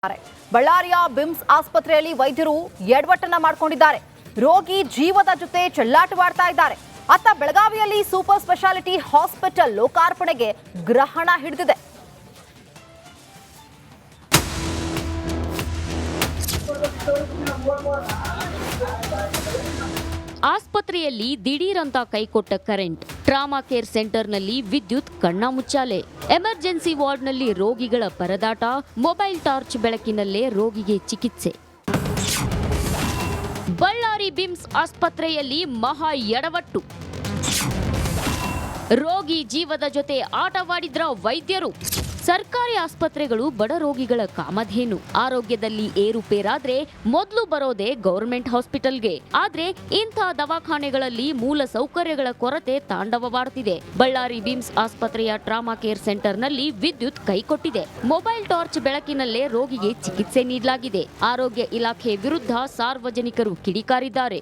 ಬಳ್ಳಾರಿಯ ಬಿಮ್ಸ್ ಆಸ್ಪತ್ರೆಯಲ್ಲಿ ವೈದ್ಯರು ಎಡವಟ್ಟನ್ನ ಮಾಡಿಕೊಂಡಿದ್ದಾರೆ. ರೋಗಿ ಜೀವದ ಜೊತೆ ಚೆಲ್ಲಾಟವಾಡ್ತಾ ಇದ್ದಾರೆ. ಅತ್ತ ಬೆಳಗಾವಿಯಲ್ಲಿ ಸೂಪರ್ ಸ್ಪೆಷಾಲಿಟಿ ಹಾಸ್ಪಿಟಲ್ ಲೋಕಾರ್ಪಣೆಗೆ ಗ್ರಹಣ ಹಿಡಿದಿದೆ. ಆಸ್ಪತ್ರೆಯಲ್ಲಿ ದಿಢೀರಂತ ಕೈಕೊಟ್ಟ ಕರೆಂಟ್, ಟ್ರಾಮಾ ಕೇರ್ ಸೆಂಟರ್ನಲ್ಲಿ ವಿದ್ಯುತ್ ಕಣ್ಣಾಮುಚ್ಚಾಲೆ, ಎಮರ್ಜೆನ್ಸಿ ವಾರ್ಡ್ನಲ್ಲಿ ರೋಗಿಗಳ ಪರದಾಟ, ಮೊಬೈಲ್ ಟಾರ್ಚ್ ಬೆಳಕಿನಲ್ಲೇ ರೋಗಿಗೆ ಚಿಕಿತ್ಸೆ. ಬಳ್ಳಾರಿ ಬಿಮ್ಸ್ ಆಸ್ಪತ್ರೆಯಲ್ಲಿ ಮಹಾ ಎಡವಟ್ಟು, ರೋಗಿ ಜೀವದ ಜೊತೆ ಆಟವಾಡಿದ್ರ ವೈದ್ಯರು. ಸರ್ಕಾರಿ ಆಸ್ಪತ್ರೆಗಳು ಬಡ ರೋಗಿಗಳ ಕಾಮಧೇನು. ಆರೋಗ್ಯದಲ್ಲಿ ಏರುಪೇರಾದ್ರೆ ಮೊದಲು ಬರೋದೇ ಗೌರ್ಮೆಂಟ್ ಹಾಸ್ಪಿಟಲ್ಗೆ. ಆದ್ರೆ ಇಂಥ ದವಾಖಾನೆಗಳಲ್ಲಿ ಮೂಲ ಸೌಕರ್ಯಗಳ ಕೊರತೆ ತಾಂಡವವಾಡುತ್ತಿದೆ. ಬಳ್ಳಾರಿ ಬಿಮ್ಸ್ ಆಸ್ಪತ್ರೆಯ ಟ್ರಾಮಾ ಕೇರ್ ಸೆಂಟರ್ನಲ್ಲಿ ವಿದ್ಯುತ್ ಕೈಕೊಟ್ಟಿದೆ. ಮೊಬೈಲ್ ಟಾರ್ಚ್ ಬೆಳಕಿನಲ್ಲೇ ರೋಗಿಗೆ ಚಿಕಿತ್ಸೆ ನೀಡಲಾಗಿದೆ. ಆರೋಗ್ಯ ಇಲಾಖೆ ವಿರುದ್ಧ ಸಾರ್ವಜನಿಕರು ಕಿಡಿಕಾರಿದ್ದಾರೆ.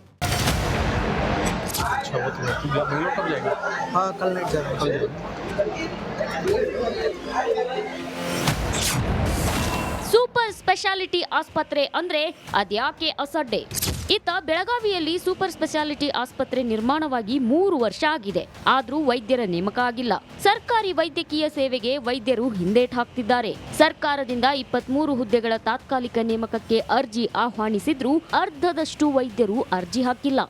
ಸೂಪರ್ ಸ್ಪೆಷಾಲಿಟಿ ಆಸ್ಪತ್ರೆ ಅಂದ್ರೆ ಅದ್ಯಾಕೆ ಅಸಡ್ಡೆ? ಇತ್ತ ಬೆಳಗಾವಿಯಲ್ಲಿ ಸೂಪರ್ ಸ್ಪೆಷಾಲಿಟಿ ಆಸ್ಪತ್ರೆ ನಿರ್ಮಾಣವಾಗಿ 3 ವರ್ಷ ಆಗಿದೆ. ಆದ್ರೂ ವೈದ್ಯರ ನೇಮಕ ಆಗಿಲ್ಲ. ಸರ್ಕಾರಿ ವೈದ್ಯಕೀಯ ಸೇವೆಗೆ ವೈದ್ಯರು ಹಿಂದೇಟ್ ಹಾಕ್ತಿದ್ದಾರೆ. ಸರ್ಕಾರದಿಂದ 23 ಹುದ್ದೆಗಳ ತಾತ್ಕಾಲಿಕ ನೇಮಕಕ್ಕೆ ಅರ್ಜಿ ಆಹ್ವಾನಿಸಿದ್ರೂ ಅರ್ಧದಷ್ಟು ವೈದ್ಯರು ಅರ್ಜಿ ಹಾಕಿಲ್ಲ.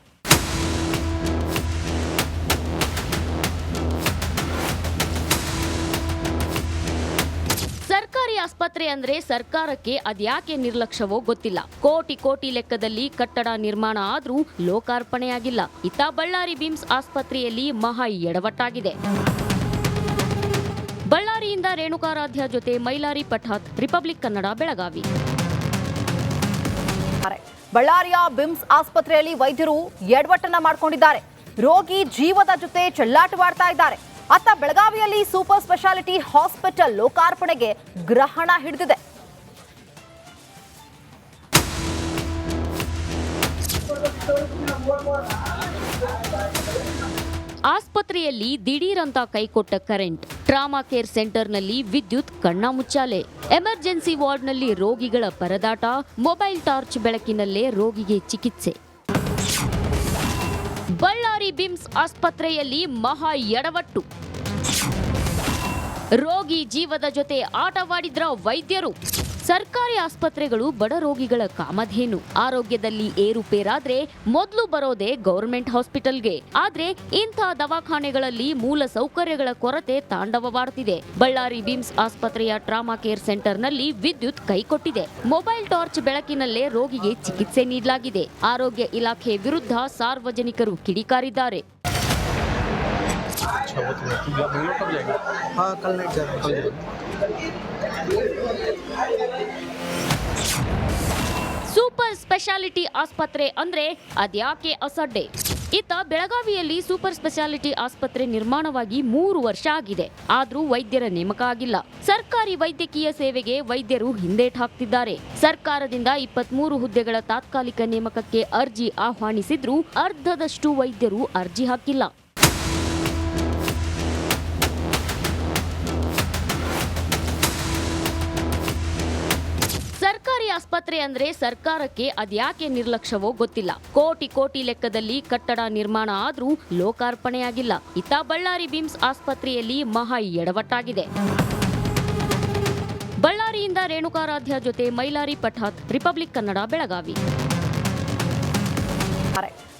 ಸರ್ಕಾರಿ ಆಸ್ಪತ್ರೆ ಅಂದ್ರೆ ಸರ್ಕಾರಕ್ಕೆ ಅದ್ಯಾಕೆ ನಿರ್ಲಕ್ಷ್ಯವೋ ಗೊತ್ತಿಲ್ಲ. ಕೋಟಿ ಲೆಕ್ಕದಲ್ಲಿ ಕಟ್ಟಡ ನಿರ್ಮಾಣ ಆದ್ರೂ ಲೋಕಾರ್ಪಣೆಯಾಗಿಲ್ಲ. ಇತ್ತ ಬಳ್ಳಾರಿ ಬಿಮ್ಸ್ ಆಸ್ಪತ್ರೆಯಲ್ಲಿ ಮಹಾ ಎಡವಟ್ಟಾಗಿದೆ. ಬಳ್ಳಾರಿಯಿಂದ ರೇಣುಕಾರಾಧ್ಯ ಜೊತೆ ಮೈಲಾರಿ ಪಠಾತ್, ರಿಪಬ್ಲಿಕ್ ಕನ್ನಡ, ಬೆಳಗಾವಿ. ಬಳ್ಳಾರಿಯ ಬಿಮ್ಸ್ ಆಸ್ಪತ್ರೆಯಲ್ಲಿ ವೈದ್ಯರು ಎಡವಟ್ಟನ್ನ ಮಾಡಿಕೊಂಡಿದ್ದಾರೆ. ರೋಗಿ ಜೀವದ ಜೊತೆ ಚೆಲ್ಲಾಟವಾಡ್ತಾ ಇದ್ದಾರೆ. ಅತ್ತ ಬೆಳಗಾವಿಯಲ್ಲಿ ಸೂಪರ್ ಸ್ಪೆಷಾಲಿಟಿ ಹಾಸ್ಪಿಟಲ್ ಲೋಕಾರ್ಪಣೆಗೆ ಗ್ರಹಣ ಹಿಡಿದಿದೆ. ಆಸ್ಪತ್ರೆಯಲ್ಲಿ ದಿಢೀರಂತ ಕೈಕೊಟ್ಟ ಕರೆಂಟ್, ಟ್ರಾಮಾ ಕೇರ್ ಸೆಂಟರ್ನಲ್ಲಿ ವಿದ್ಯುತ್ ಕಣ್ಣಾಮುಚ್ಚಾಲೆ, ಎಮರ್ಜೆನ್ಸಿ ವಾರ್ಡ್ನಲ್ಲಿ ರೋಗಿಗಳ ಪರದಾಟ, ಮೊಬೈಲ್ ಟಾರ್ಚ್ ಬೆಳಕಿನಲ್ಲೇ ರೋಗಿಗೆ ಚಿಕಿತ್ಸೆ. ಬಳ್ಳಾರಿ ಬಿಮ್ಸ್ ಆಸ್ಪತ್ರೆಯಲ್ಲಿ ಮಹಾ ಎಡವಟ್ಟು, ರೋಗಿ ಜೀವದ ಜೊತೆ ಆಟವಾಡಿದ್ರ ವೈದ್ಯರು. ಸರ್ಕಾರಿ ಆಸ್ಪತ್ರೆಗಳು ಬಡ ರೋಗಿಗಳ ಕಾಮಧೇನು. ಆರೋಗ್ಯದಲ್ಲಿ ಏರುಪೇರಾದ್ರೆ ಮೊದಲು ಬರೋದೇ ಗೌರ್ಮೆಂಟ್ ಹಾಸ್ಪಿಟಲ್ಗೆ. ಆದ್ರೆ ಇಂಥ ದವಾಖಾನೆಗಳಲ್ಲಿ ಮೂಲ ಸೌಕರ್ಯಗಳ ಕೊರತೆ ತಾಂಡವವಾಡುತ್ತಿದೆ. ಬಳ್ಳಾರಿ ಬಿಮ್ಸ್ ಆಸ್ಪತ್ರೆಯ ಟ್ರಾಮಾ ಕೇರ್ ಸೆಂಟರ್ನಲ್ಲಿ ವಿದ್ಯುತ್ ಕೈಕೊಟ್ಟಿದೆ. ಮೊಬೈಲ್ ಟಾರ್ಚ್ ಬೆಳಕಿನಲ್ಲೇ ರೋಗಿಗೆ ಚಿಕಿತ್ಸೆ ನೀಡಲಾಗಿದೆ. ಆರೋಗ್ಯ ಇಲಾಖೆ ವಿರುದ್ಧ ಸಾರ್ವಜನಿಕರು ಕಿಡಿಕಾರಿದ್ದಾರೆ. ಸೂಪರ್ ಸ್ಪೆಷಾಲಿಟಿ ಆಸ್ಪತ್ರೆ ಅಂದ್ರೆ ಅದ್ಯಾಕೆ ಅಸಡ್ಡೆ? ಇತ್ತ ಬೆಳಗಾವಿಯಲ್ಲಿ ಸೂಪರ್ ಸ್ಪೆಷಾಲಿಟಿ ಆಸ್ಪತ್ರೆ ನಿರ್ಮಾಣವಾಗಿ 3 ವರ್ಷ ಆಗಿದೆ. ಆದ್ರೂ ವೈದ್ಯರ ನೇಮಕ ಆಗಿಲ್ಲ. ಸರ್ಕಾರಿ ವೈದ್ಯಕೀಯ ಸೇವೆಗೆ ವೈದ್ಯರು ಹಿಂದೇಟ್ ಹಾಕ್ತಿದ್ದಾರೆ. ಸರ್ಕಾರದಿಂದ 23 ಹುದ್ದೆಗಳ ತಾತ್ಕಾಲಿಕ ನೇಮಕಕ್ಕೆ ಅರ್ಜಿ ಆಹ್ವಾನಿಸಿದ್ರೂ ಅರ್ಧದಷ್ಟು ವೈದ್ಯರು ಅರ್ಜಿ ಹಾಕಿಲ್ಲ. ಸರ್ಕಾರಿ ಆಸ್ಪತ್ರೆ ಅಂದ್ರೆ ಸರ್ಕಾರಕ್ಕೆ ಅದ್ಯಾಕೆ ನಿರ್ಲಕ್ಷ್ಯವೋ ಗೊತ್ತಿಲ್ಲ. ಕೋಟಿ ಲೆಕ್ಕದಲ್ಲಿ ಕಟ್ಟಡ ನಿರ್ಮಾಣ ಆದ್ರೂ ಲೋಕಾರ್ಪಣೆಯಾಗಿಲ್ಲ. ಇತ್ತ ಬಳ್ಳಾರಿ ಬಿಮ್ಸ್ ಆಸ್ಪತ್ರೆಯಲ್ಲಿ ಮಹಾ ಎಡವಟ್ಟಾಗಿದೆ. ಬಳ್ಳಾರಿಯಿಂದ ರೇಣುಕಾರಾಧ್ಯ ಜೊತೆ ಮೈಲಾರಿ ಪಠಾತ್, ರಿಪಬ್ಲಿಕ್ ಕನ್ನಡ, ಬೆಳಗಾವಿ.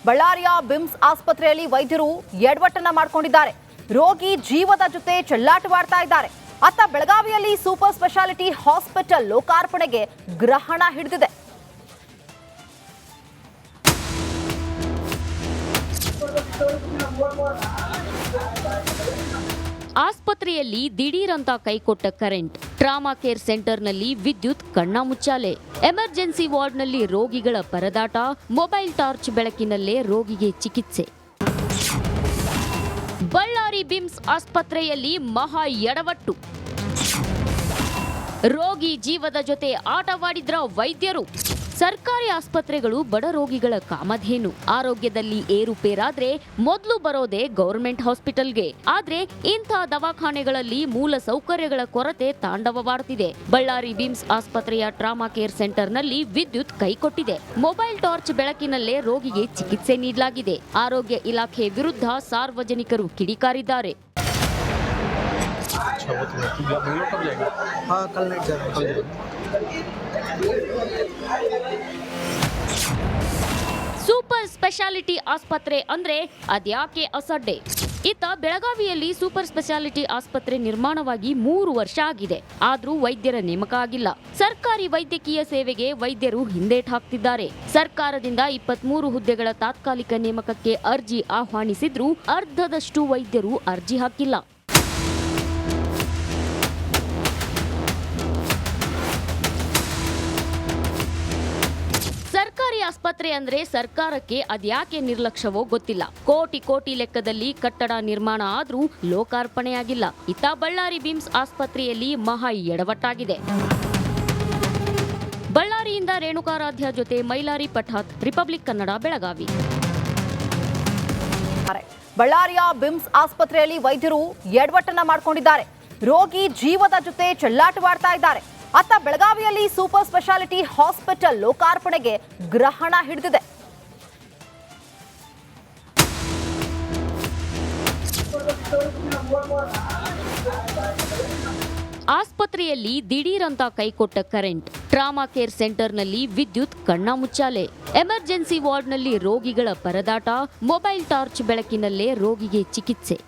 ಬಳ್ಳಾರಿಯ ಬಿಮ್ಸ್ ಆಸ್ಪತ್ರೆಯಲ್ಲಿ ವೈದ್ಯರು ಎಡವಟ್ಟನ್ನ ಮಾಡಿಕೊಂಡಿದ್ದಾರೆ. ರೋಗಿ ಜೀವದ ಜೊತೆ ಚೆಲ್ಲಾಟವಾಡ್ತಾ ಇದ್ದಾರೆ. ಅತ್ತ ಬೆಳಗಾವಿಯಲ್ಲಿ ಸೂಪರ್ ಸ್ಪೆಷಾಲಿಟಿ ಹಾಸ್ಪಿಟಲ್ ಲೋಕಾರ್ಪಣೆಗೆ ಗ್ರಹಣ ಹಿಡಿದಿದೆ. ಆಸ್ಪತ್ರೆಯಲ್ಲಿ ದಿಢೀರಂತ ಕೈಕೊಟ್ಟ ಕರೆಂಟ್, ಟ್ರಾಮಾ ಕೇರ್ ಸೆಂಟರ್ನಲ್ಲಿ ವಿದ್ಯುತ್ ಕಣ್ಣಾಮುಚ್ಚಾಲೆ, ಎಮರ್ಜೆನ್ಸಿ ವಾರ್ಡ್ನಲ್ಲಿ ರೋಗಿಗಳ ಪರದಾಟ, ಮೊಬೈಲ್ ಟಾರ್ಚ್ ಬೆಳಕಿನಲ್ಲೇ ರೋಗಿಗೆ ಚಿಕಿತ್ಸೆ. ಬಳ್ಳಾರಿ ಬಿಮ್ಸ್ ಆಸ್ಪತ್ರೆಯಲ್ಲಿ ಮಹಾ ಎಡವಟ್ಟು, ರೋಗಿ ಜೀವದ ಜೊತೆ ಆಟವಾಡಿದ್ರ ವೈದ್ಯರು. ಸರ್ಕಾರಿ ಆಸ್ಪತ್ರೆಗಳು ಬಡ ರೋಗಿಗಳ ಕಾಮಧೇನು. ಆರೋಗ್ಯದಲ್ಲಿ ಏರುಪೇರಾದ್ರೆ ಮೊದಲು ಬರೋದೇ ಗೌರ್ಮೆಂಟ್ ಹಾಸ್ಪಿಟಲ್ಗೆ. ಆದ್ರೆ ಇಂಥ ದವಾಖಾನೆಗಳಲ್ಲಿ ಮೂಲ ಸೌಕರ್ಯಗಳ ಕೊರತೆ ತಾಂಡವವಾಡ್ತಿದೆ. ಬಳ್ಳಾರಿ ಬಿಮ್ಸ್ ಆಸ್ಪತ್ರೆಯ ಟ್ರಾಮಾ ಕೇರ್ ಸೆಂಟರ್ನಲ್ಲಿ ವಿದ್ಯುತ್ ಕೈಕೊಟ್ಟಿದೆ. ಮೊಬೈಲ್ ಟಾರ್ಚ್ ಬೆಳಕಿನಲ್ಲೇ ರೋಗಿಗೆ ಚಿಕಿತ್ಸೆ ನೀಡಲಾಗಿದೆ. ಆರೋಗ್ಯ ಇಲಾಖೆ ವಿರುದ್ಧ ಸಾರ್ವಜನಿಕರು ಕಿಡಿಕಾರಿದ್ದಾರೆ. ಸೂಪರ್ ಸ್ಪೆಷಾಲಿಟಿ ಆಸ್ಪತ್ರೆ ಅಂದ್ರೆ ಅದ್ಯಾಕೆ ಅಸಡ್ಡೆ? ಇತ್ತ ಬೆಳಗಾವಿಯಲ್ಲಿ ಸೂಪರ್ ಸ್ಪೆಷಾಲಿಟಿ ಆಸ್ಪತ್ರೆ ನಿರ್ಮಾಣವಾಗಿ 3 ವರ್ಷ ಆಗಿದೆ. ಆದ್ರೂ ವೈದ್ಯರ ನೇಮಕ ಆಗಿಲ್ಲ. ಸರ್ಕಾರಿ ವೈದ್ಯಕೀಯ ಸೇವೆಗೆ ವೈದ್ಯರು ಹಿಂದೇಟ್ ಹಾಕ್ತಿದ್ದಾರೆ. ಸರ್ಕಾರದಿಂದ 23 ಹುದ್ದೆಗಳ ತಾತ್ಕಾಲಿಕ ನೇಮಕಕ್ಕೆ ಅರ್ಜಿ ಆಹ್ವಾನಿಸಿದ್ರೂ ಅರ್ಧದಷ್ಟು ವೈದ್ಯರು ಅರ್ಜಿ ಹಾಕಿಲ್ಲ. ಸರ್ಕಾರಿ ಆಸ್ಪತ್ರೆ ಅಂದ್ರೆ ಸರ್ಕಾರಕ್ಕೆ ಅದ್ಯಾಕೆ ನಿರ್ಲಕ್ಷ್ಯವೋ ಗೊತ್ತಿಲ್ಲ. ಕೋಟಿ ಲೆಕ್ಕದಲ್ಲಿ ಕಟ್ಟಡ ನಿರ್ಮಾಣ ಆದ್ರೂ ಲೋಕಾರ್ಪಣೆಯಾಗಿಲ್ಲ. ಇತ್ತ ಬಳ್ಳಾರಿ ಬಿಮ್ಸ್ ಆಸ್ಪತ್ರೆಯಲ್ಲಿ ಮಹಾ ಎಡವಟ್ಟಾಗಿದೆ. ಬಳ್ಳಾರಿಯಿಂದ ರೇಣುಕಾರಾಧ್ಯ ಜೊತೆ ಮೈಲಾರಿ ಪಠಾತ್, ರಿಪಬ್ಲಿಕ್ ಕನ್ನಡ, ಬೆಳಗಾವಿ. ಬಳ್ಳಾರಿಯ ಬಿಮ್ಸ್ ಆಸ್ಪತ್ರೆಯಲ್ಲಿ ವೈದ್ಯರು ಎಡವಟ್ಟನ್ನ ಮಾಡಿಕೊಂಡಿದ್ದಾರೆ. ರೋಗಿ ಜೀವದ ಜೊತೆ ಚೆಲ್ಲಾಟವಾಡ್ತಾ ಇದ್ದಾರೆ. ಅತ್ತ ಬೆಳಗಾವಿಯಲ್ಲಿ ಸೂಪರ್ ಸ್ಪೆಷಾಲಿಟಿ ಹಾಸ್ಪಿಟಲ್ ಲೋಕಾರ್ಪಣೆಗೆ ಗ್ರಹಣ ಹಿಡಿದಿದೆ. ಆಸ್ಪತ್ರೆಯಲ್ಲಿ ದಿಢೀರಂತ ಕೈಕೊಟ್ಟ ಕರೆಂಟ್. ಟ್ರಾಮಾ ಕೇರ್ ಸೆಂಟರ್ನಲ್ಲಿ ವಿದ್ಯುತ್ ಕಣ್ಣ ಮುಚ್ಚಾಲೆ. ಎಮರ್ಜೆನ್ಸಿ ವಾರ್ಡ್ನಲ್ಲಿ ರೋಗಿಗಳ ಪರದಾಟ. ಮೊಬೈಲ್ ಟಾರ್ಚ್ ಬೆಳಕಿನಲ್ಲೇ ರೋಗಿಗೆ ಚಿಕಿತ್ಸೆ.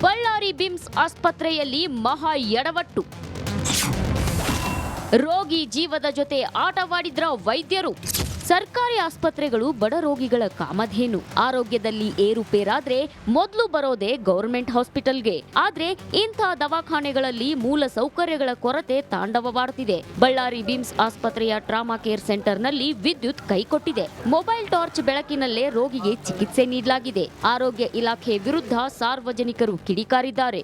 ಬಳ್ಳಾರಿ ಬಿಮ್ಸ್ ಆಸ್ಪತ್ರೆಯಲ್ಲಿ ಮಹಾ ಎಡವಟ್ಟು. ರೋಗಿ ಜೀವದ ಜೊತೆ ಆಟವಾಡಿದ್ರ ವೈದ್ಯರು. ಸರ್ಕಾರಿ ಆಸ್ಪತ್ರೆಗಳು ಬಡ ರೋಗಿಗಳ ಕಾಮಧೇನು. ಆರೋಗ್ಯದಲ್ಲಿ ಏರುಪೇರಾದ್ರೆ ಮೊದಲು ಬರೋದೇ ಗೌರ್ಮೆಂಟ್ ಹಾಸ್ಪಿಟಲ್ಗೆ. ಆದ್ರೆ ಇಂಥ ದವಾಖಾನೆಗಳಲ್ಲಿ ಮೂಲ ಸೌಕರ್ಯಗಳ ಕೊರತೆ ತಾಂಡವವಾಡ್ತಿದೆ. ಬಳ್ಳಾರಿ ಬಿಮ್ಸ್ ಆಸ್ಪತ್ರೆಯ ಟ್ರಾಮಾ ಕೇರ್ ಸೆಂಟರ್ನಲ್ಲಿ ವಿದ್ಯುತ್ ಕೈಕೊಟ್ಟಿದೆ. ಮೊಬೈಲ್ ಟಾರ್ಚ್ ಬೆಳಕಿನಲ್ಲೇ ರೋಗಿಗೆ ಚಿಕಿತ್ಸೆ ನೀಡಲಾಗಿದೆ. ಆರೋಗ್ಯ ಇಲಾಖೆ ವಿರುದ್ಧ ಸಾರ್ವಜನಿಕರು ಕಿಡಿಕಾರಿದ್ದಾರೆ.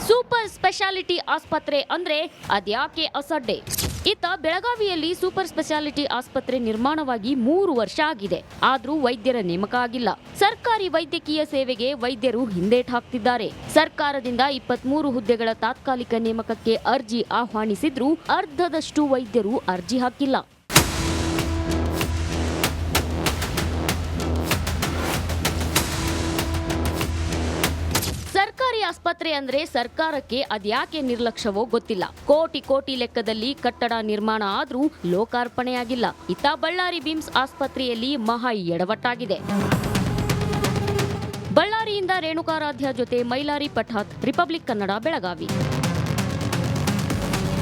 ಸೂಪರ್ ಸ್ಪೆಷಾಲಿಟಿ ಆಸ್ಪತ್ರೆ ಅಂದ್ರೆ ಅದ್ಯಾಕೆ ಅಸಡ್ಡೆ? ಇತ್ತ ಬೆಳಗಾವಿಯಲ್ಲಿ ಸೂಪರ್ ಸ್ಪೆಷಾಲಿಟಿ ಆಸ್ಪತ್ರೆ ನಿರ್ಮಾಣವಾಗಿ 3 ವರ್ಷ ಆಗಿದೆ. ಆದ್ರೂ ವೈದ್ಯರ ನೇಮಕ ಆಗಿಲ್ಲ. ಸರ್ಕಾರಿ ವೈದ್ಯಕೀಯ ಸೇವೆಗೆ ವೈದ್ಯರು ಹಿಂದೇಟ್ ಹಾಕ್ತಿದ್ದಾರೆ. ಸರ್ಕಾರದಿಂದ 23 ಹುದ್ದೆಗಳ ತಾತ್ಕಾಲಿಕ ನೇಮಕಕ್ಕೆ ಅರ್ಜಿ ಆಹ್ವಾನಿಸಿದ್ರೂ ಅರ್ಧದಷ್ಟು ವೈದ್ಯರು ಅರ್ಜಿ ಹಾಕಿಲ್ಲ. ಸರ್ಕಾರಿ ಆಸ್ಪತ್ರೆ ಅಂದ್ರೆ ಸರ್ಕಾರಕ್ಕೆ ಅದ್ಯಾಕೆ ನಿರ್ಲಕ್ಷ್ಯವೋ ಗೊತ್ತಿಲ್ಲ. ಕೋಟಿ ಲೆಕ್ಕದಲ್ಲಿ ಕಟ್ಟಡ ನಿರ್ಮಾಣ ಆದ್ರೂ ಲೋಕಾರ್ಪಣೆಯಾಗಿಲ್ಲ. ಇತ್ತ ಬಳ್ಳಾರಿ ಬಿಮ್ಸ್ ಆಸ್ಪತ್ರೆಯಲ್ಲಿ ಮಹಾ ಎಡವಟ್ಟಾಗಿದೆ. ಬಳ್ಳಾರಿಯಿಂದ ರೇಣುಕಾರಾಧ್ಯ ಜೊತೆ ಮೈಲಾರಿ ಪಠಾತ್, ರಿಪಬ್ಲಿಕ್ ಕನ್ನಡ, ಬೆಳಗಾವಿ.